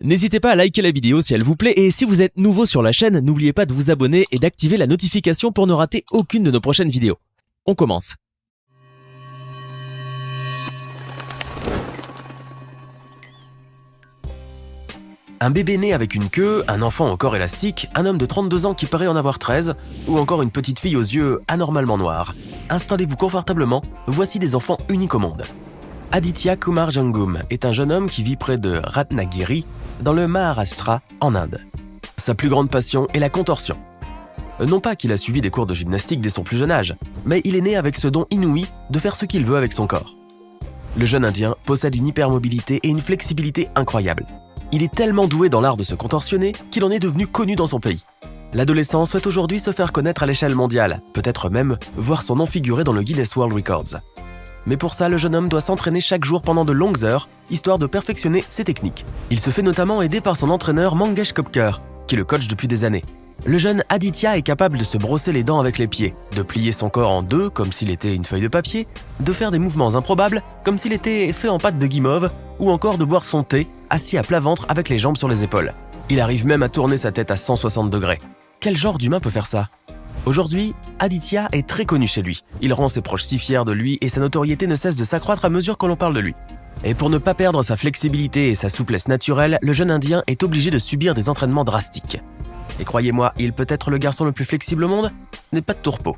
N'hésitez pas à liker la vidéo si elle vous plaît et si vous êtes nouveau sur la chaîne, n'oubliez pas de vous abonner et d'activer la notification pour ne rater aucune de nos prochaines vidéos. On commence. Un bébé né avec une queue, un enfant au corps élastique, un homme de 32 ans qui paraît en avoir 13, ou encore une petite fille aux yeux anormalement noirs. Installez-vous confortablement, voici des enfants uniques au monde. Aditya Kumar Jangum est un jeune homme qui vit près de Ratnagiri, dans le Maharashtra, en Inde. Sa plus grande passion est la contorsion. Non pas qu'il a suivi des cours de gymnastique dès son plus jeune âge, mais il est né avec ce don inouï de faire ce qu'il veut avec son corps. Le jeune Indien possède une hypermobilité et une flexibilité incroyables. Il est tellement doué dans l'art de se contorsionner qu'il en est devenu connu dans son pays. L'adolescent souhaite aujourd'hui se faire connaître à l'échelle mondiale, peut-être même voir son nom figurer dans le Guinness World Records. Mais pour ça, le jeune homme doit s'entraîner chaque jour pendant de longues heures, histoire de perfectionner ses techniques. Il se fait notamment aider par son entraîneur Mangesh Kopkar, qui le coach depuis des années. Le jeune Aditya est capable de se brosser les dents avec les pieds, de plier son corps en deux comme s'il était une feuille de papier, de faire des mouvements improbables comme s'il était fait en pâte de guimauve, ou encore de boire son thé assis à plat ventre avec les jambes sur les épaules. Il arrive même à tourner sa tête à 160 degrés. Quel genre d'humain peut faire ça? Aujourd'hui, Aditya est très connu chez lui. Il rend ses proches si fiers de lui et sa notoriété ne cesse de s'accroître à mesure que l'on parle de lui. Et pour ne pas perdre sa flexibilité et sa souplesse naturelle, le jeune Indien est obligé de subir des entraînements drastiques. Et croyez-moi, il peut être le garçon le plus flexible au monde, ce n'est pas de tourpeau.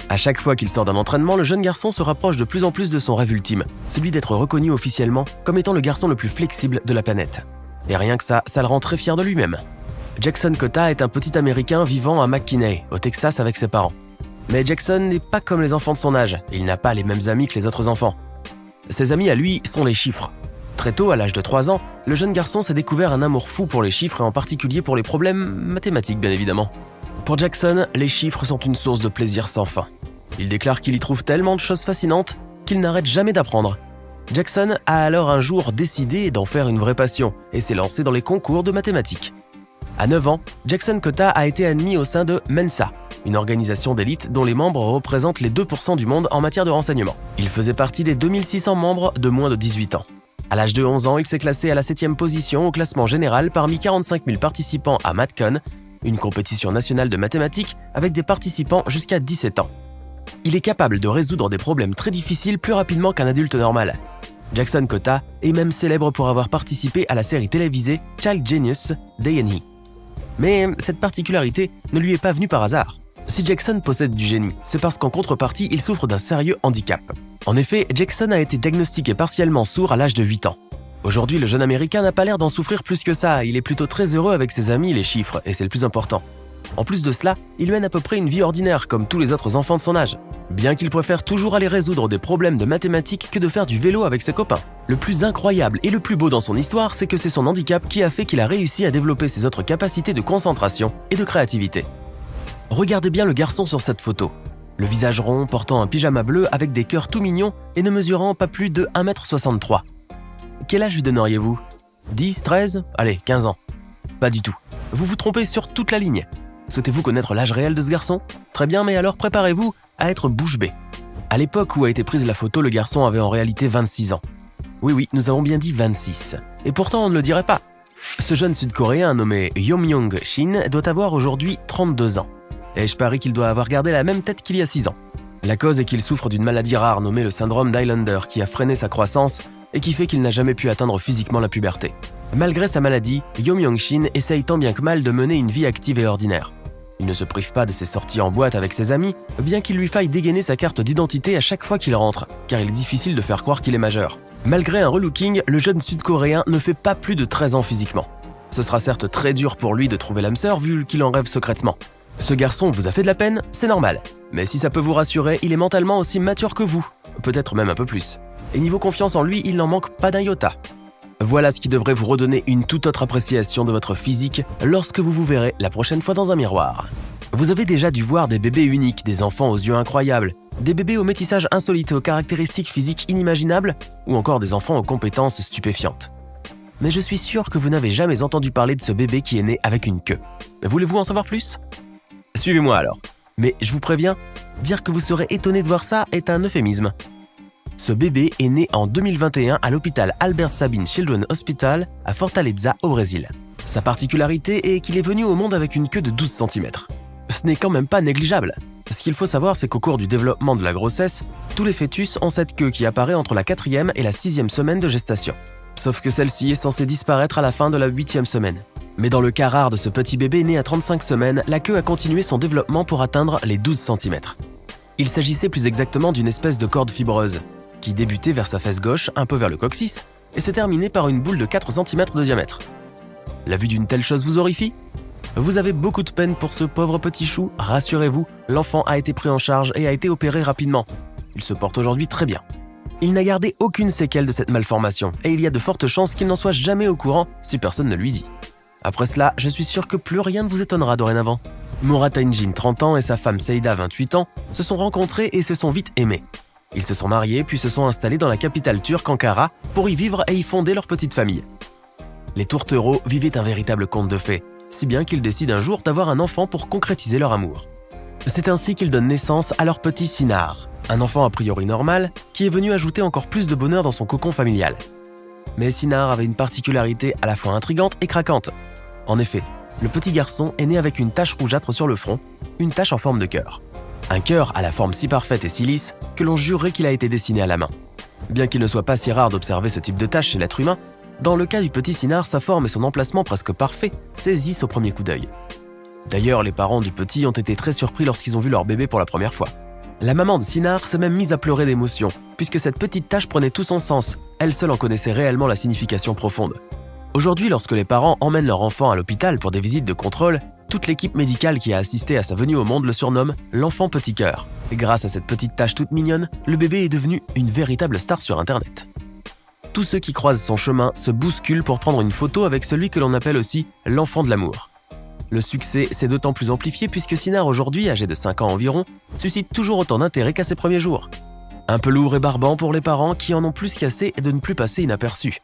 À chaque fois qu'il sort d'un entraînement, le jeune garçon se rapproche de plus en plus de son rêve ultime, celui d'être reconnu officiellement comme étant le garçon le plus flexible de la planète. Et rien que ça le rend très fier de lui-même. Jackson Kota est un petit Américain vivant à McKinney, au Texas avec ses parents. Mais Jackson n'est pas comme les enfants de son âge, il n'a pas les mêmes amis que les autres enfants. Ses amis à lui sont les chiffres. Très tôt, à l'âge de 3 ans, le jeune garçon s'est découvert un amour fou pour les chiffres et en particulier pour les problèmes mathématiques bien évidemment. Pour Jackson, les chiffres sont une source de plaisir sans fin. Il déclare qu'il y trouve tellement de choses fascinantes qu'il n'arrête jamais d'apprendre. Jackson a alors un jour décidé d'en faire une vraie passion et s'est lancé dans les concours de mathématiques. À 9 ans, Jackson Kota a été admis au sein de Mensa, une organisation d'élite dont les membres représentent les 2% du monde en matière de renseignement. Il faisait partie des 2600 membres de moins de 18 ans. À l'âge de 11 ans, il s'est classé à la 7e position au classement général parmi 45 000 participants à MATCON, une compétition nationale de mathématiques avec des participants jusqu'à 17 ans. Il est capable de résoudre des problèmes très difficiles plus rapidement qu'un adulte normal. Jackson Kota est même célèbre pour avoir participé à la série télévisée Child Genius d'A&E. Mais cette particularité ne lui est pas venue par hasard. Si Jackson possède du génie, c'est parce qu'en contrepartie, il souffre d'un sérieux handicap. En effet, Jackson a été diagnostiqué partiellement sourd à l'âge de 8 ans. Aujourd'hui, le jeune Américain n'a pas l'air d'en souffrir plus que ça, il est plutôt très heureux avec ses amis et les chiffres, et c'est le plus important. En plus de cela, il mène à peu près une vie ordinaire comme tous les autres enfants de son âge, bien qu'il préfère toujours aller résoudre des problèmes de mathématiques que de faire du vélo avec ses copains. Le plus incroyable et le plus beau dans son histoire, c'est que c'est son handicap qui a fait qu'il a réussi à développer ses autres capacités de concentration et de créativité. Regardez bien le garçon sur cette photo. Le visage rond, portant un pyjama bleu avec des cœurs tout mignons et ne mesurant pas plus de 1,63 m. Quel âge lui donneriez-vous? 10, 13? Allez, 15 ans. Pas du tout. Vous vous trompez sur toute la ligne. Souhaitez-vous connaître l'âge réel de ce garçon? Très bien, mais alors préparez-vous à être bouche bée. À l'époque où a été prise la photo, le garçon avait en réalité 26 ans. Oui, nous avons bien dit 26. Et pourtant, on ne le dirait pas. Ce jeune Sud-Coréen nommé Yong Shin doit avoir aujourd'hui 32 ans. Et je parie qu'il doit avoir gardé la même tête qu'il y a 6 ans. La cause est qu'il souffre d'une maladie rare nommée le syndrome d'Highlander qui a freiné sa croissance et qui fait qu'il n'a jamais pu atteindre physiquement la puberté. Malgré sa maladie, Yong Shin essaye tant bien que mal de mener une vie active et ordinaire. Il ne se prive pas de ses sorties en boîte avec ses amis, bien qu'il lui faille dégainer sa carte d'identité à chaque fois qu'il rentre, car il est difficile de faire croire qu'il est majeur. Malgré un relooking, le jeune Sud-Coréen ne fait pas plus de 13 ans physiquement. Ce sera certes très dur pour lui de trouver l'âme sœur vu qu'il en rêve secrètement. Ce garçon vous a fait de la peine, c'est normal. Mais si ça peut vous rassurer, il est mentalement aussi mature que vous, peut-être même un peu plus. Et niveau confiance en lui, il n'en manque pas d'un iota. Voilà ce qui devrait vous redonner une toute autre appréciation de votre physique lorsque vous vous verrez la prochaine fois dans un miroir. Vous avez déjà dû voir des bébés uniques, des enfants aux yeux incroyables, des bébés au métissage insolite et aux caractéristiques physiques inimaginables, ou encore des enfants aux compétences stupéfiantes. Mais je suis sûr que vous n'avez jamais entendu parler de ce bébé qui est né avec une queue. Voulez-vous en savoir plus? Suivez-moi alors. Mais je vous préviens, dire que vous serez étonné de voir ça est un euphémisme. Ce bébé est né en 2021 à l'hôpital Albert Sabin Children's Hospital à Fortaleza au Brésil. Sa particularité est qu'il est venu au monde avec une queue de 12 cm. Ce n'est quand même pas négligeable. Ce qu'il faut savoir, c'est qu'au cours du développement de la grossesse, tous les fœtus ont cette queue qui apparaît entre la 4e et la 6e semaine de gestation. Sauf que celle-ci est censée disparaître à la fin de la 8e semaine. Mais dans le cas rare de ce petit bébé né à 35 semaines, la queue a continué son développement pour atteindre les 12 cm. Il s'agissait plus exactement d'une espèce de corde fibreuse, qui débutait vers sa fesse gauche, un peu vers le coccyx, et se terminait par une boule de 4 cm de diamètre. La vue d'une telle chose vous horrifie ? Vous avez beaucoup de peine pour ce pauvre petit chou, rassurez-vous, l'enfant a été pris en charge et a été opéré rapidement. Il se porte aujourd'hui très bien. Il n'a gardé aucune séquelle de cette malformation, et il y a de fortes chances qu'il n'en soit jamais au courant si personne ne lui dit. Après cela, je suis sûr que plus rien ne vous étonnera dorénavant. Murat Engin, 30 ans, et sa femme Seida, 28 ans, se sont rencontrés et se sont vite aimés. Ils se sont mariés puis se sont installés dans la capitale turque Ankara pour y vivre et y fonder leur petite famille. Les tourtereaux vivaient un véritable conte de fées, si bien qu'ils décident un jour d'avoir un enfant pour concrétiser leur amour. C'est ainsi qu'ils donnent naissance à leur petit Sinar, un enfant a priori normal qui est venu ajouter encore plus de bonheur dans son cocon familial. Mais Sinar avait une particularité à la fois intrigante et craquante. En effet, le petit garçon est né avec une tache rougeâtre sur le front, une tache en forme de cœur. Un cœur à la forme si parfaite et si lisse que l'on jurerait qu'il a été dessiné à la main. Bien qu'il ne soit pas si rare d'observer ce type de tache chez l'être humain, dans le cas du petit Sinar, sa forme et son emplacement presque parfait saisissent au premier coup d'œil. D'ailleurs, les parents du petit ont été très surpris lorsqu'ils ont vu leur bébé pour la première fois. La maman de Sinar s'est même mise à pleurer d'émotion, puisque cette petite tache prenait tout son sens, elle seule en connaissait réellement la signification profonde. Aujourd'hui, lorsque les parents emmènent leur enfant à l'hôpital pour des visites de contrôle, toute l'équipe médicale qui a assisté à sa venue au monde le surnomme « l'enfant petit cœur ». Grâce à cette petite tache toute mignonne, le bébé est devenu une véritable star sur Internet. Tous ceux qui croisent son chemin se bousculent pour prendre une photo avec celui que l'on appelle aussi « l'enfant de l'amour ». Le succès s'est d'autant plus amplifié puisque Sinar, aujourd'hui âgé de 5 ans environ, suscite toujours autant d'intérêt qu'à ses premiers jours. Un peu lourd et barbant pour les parents qui en ont plus qu'assez de ne plus passer inaperçus.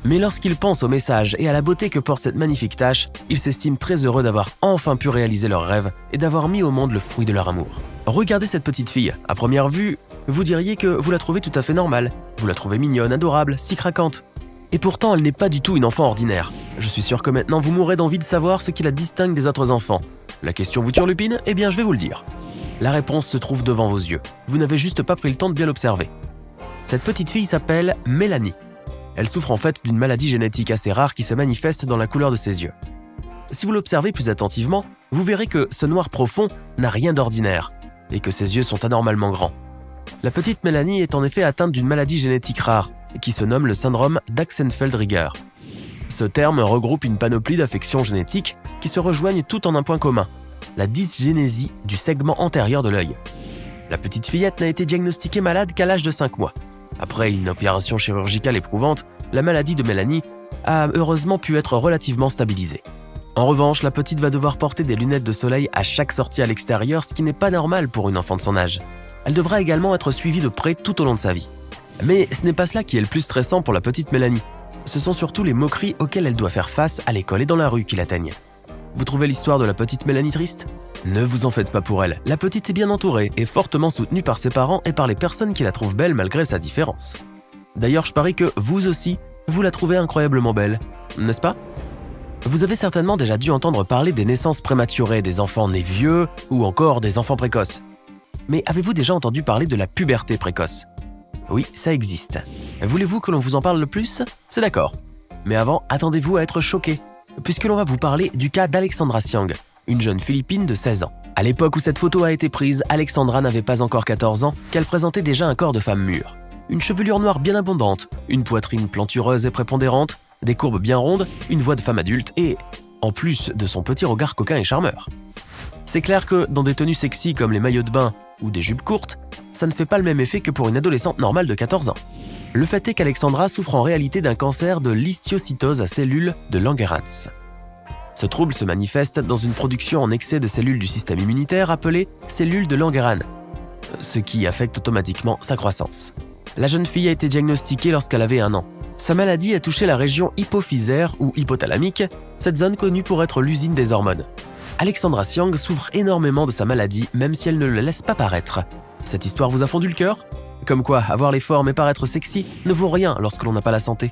Mais lorsqu'ils pensent au message et à la beauté que porte cette magnifique tache, ils s'estiment très heureux d'avoir enfin pu réaliser leur rêve et d'avoir mis au monde le fruit de leur amour. Regardez cette petite fille, à première vue, vous diriez que vous la trouvez tout à fait normale, vous la trouvez mignonne, adorable, si craquante. Et pourtant, elle n'est pas du tout une enfant ordinaire. Je suis sûr que maintenant vous mourrez d'envie de savoir ce qui la distingue des autres enfants. La question vous turlupine ? Eh bien je vais vous le dire. La réponse se trouve devant vos yeux, vous n'avez juste pas pris le temps de bien l'observer. Cette petite fille s'appelle Mélanie. Elle souffre en fait d'une maladie génétique assez rare qui se manifeste dans la couleur de ses yeux. Si vous l'observez plus attentivement, vous verrez que ce noir profond n'a rien d'ordinaire et que ses yeux sont anormalement grands. La petite Mélanie est en effet atteinte d'une maladie génétique rare qui se nomme le syndrome d'Axenfeld-Rieger. Ce terme regroupe une panoplie d'affections génétiques qui se rejoignent toutes en un point commun, la dysgénésie du segment antérieur de l'œil. La petite fillette n'a été diagnostiquée malade qu'à l'âge de 5 mois. Après une opération chirurgicale éprouvante, la maladie de Mélanie a heureusement pu être relativement stabilisée. En revanche, la petite va devoir porter des lunettes de soleil à chaque sortie à l'extérieur, ce qui n'est pas normal pour une enfant de son âge. Elle devra également être suivie de près tout au long de sa vie. Mais ce n'est pas cela qui est le plus stressant pour la petite Mélanie. Ce sont surtout les moqueries auxquelles elle doit faire face à l'école et dans la rue qui l'atteignent. Vous trouvez l'histoire de la petite Mélanie triste ? Ne vous en faites pas pour elle, la petite est bien entourée et fortement soutenue par ses parents et par les personnes qui la trouvent belle malgré sa différence. D'ailleurs, je parie que vous aussi, vous la trouvez incroyablement belle, n'est-ce pas ? Vous avez certainement déjà dû entendre parler des naissances prématurées, des enfants nés vieux ou encore des enfants précoces. Mais avez-vous déjà entendu parler de la puberté précoce ? Oui, ça existe. Voulez-vous que l'on vous en parle le plus ? C'est d'accord. Mais avant, attendez-vous à être choqué, puisque l'on va vous parler du cas d'Alexandra Siang, une jeune Philippine de 16 ans. À l'époque où cette photo a été prise, Alexandra n'avait pas encore 14 ans qu'elle présentait déjà un corps de femme mûre. Une chevelure noire bien abondante, une poitrine plantureuse et prépondérante, des courbes bien rondes, une voix de femme adulte et, en plus de son petit regard coquin et charmeur. C'est clair que dans des tenues sexy comme les maillots de bain ou des jupes courtes, ça ne fait pas le même effet que pour une adolescente normale de 14 ans. Le fait est qu'Alexandra souffre en réalité d'un cancer de l'histiocytose à cellules de Langerhans. Ce trouble se manifeste dans une production en excès de cellules du système immunitaire appelées cellules de Langerhans, ce qui affecte automatiquement sa croissance. La jeune fille a été diagnostiquée lorsqu'elle avait 1 an. Sa maladie a touché la région hypophysaire ou hypothalamique, cette zone connue pour être l'usine des hormones. Alexandra Siang souffre énormément de sa maladie, même si elle ne le laisse pas paraître. Cette histoire vous a fondu le cœur ? Comme quoi, avoir les formes et paraître sexy ne vaut rien lorsque l'on n'a pas la santé.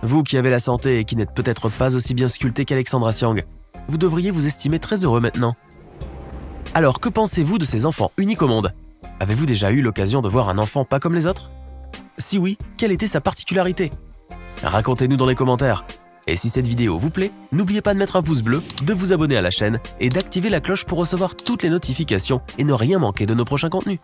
Vous qui avez la santé et qui n'êtes peut-être pas aussi bien sculpté qu'Alexandra Siang, vous devriez vous estimer très heureux maintenant. Alors, que pensez-vous de ces enfants uniques au monde? Avez-vous déjà eu l'occasion de voir un enfant pas comme les autres? Si oui, quelle était sa particularité? Racontez-nous dans les commentaires. Et si cette vidéo vous plaît, n'oubliez pas de mettre un pouce bleu, de vous abonner à la chaîne et d'activer la cloche pour recevoir toutes les notifications et ne rien manquer de nos prochains contenus.